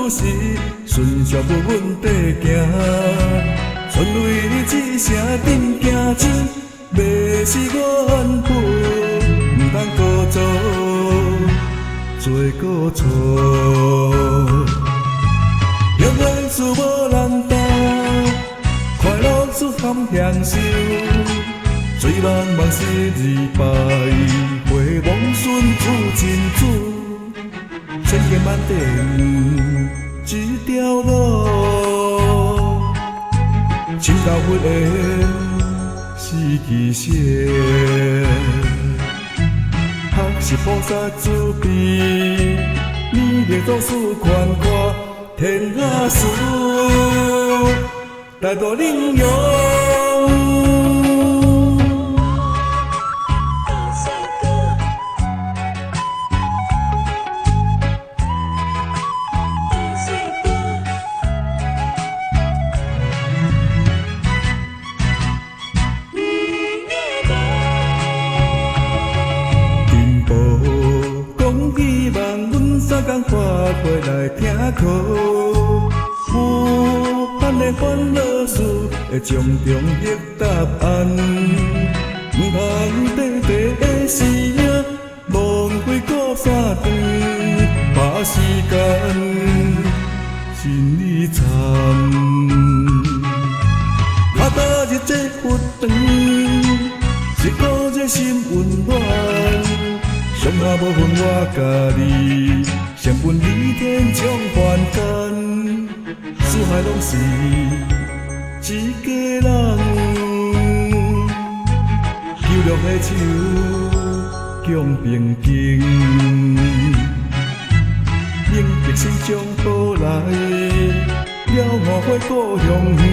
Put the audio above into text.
时，顺续不稳地行。纯为一声阵行情，袂是缘分，毋通搁做做过错。永远是无人懂，快乐是含享受。醉茫茫是二拜，回望顺主真主。千斤万点一条路，深到忽然是期限。学习菩萨慈悲，你的总是宽阔天下事，大道领用。三工发过来听课，有咱的烦恼事会从中得答案。毋通短短的生命浪费过三顿，把时间心里惨。脚踏日这忽长，一个这心温暖。伤害无分我家己，相分离天将凡间，四海拢是一家人。求乐的手强平静，永别心将抱来，了我回故乡远。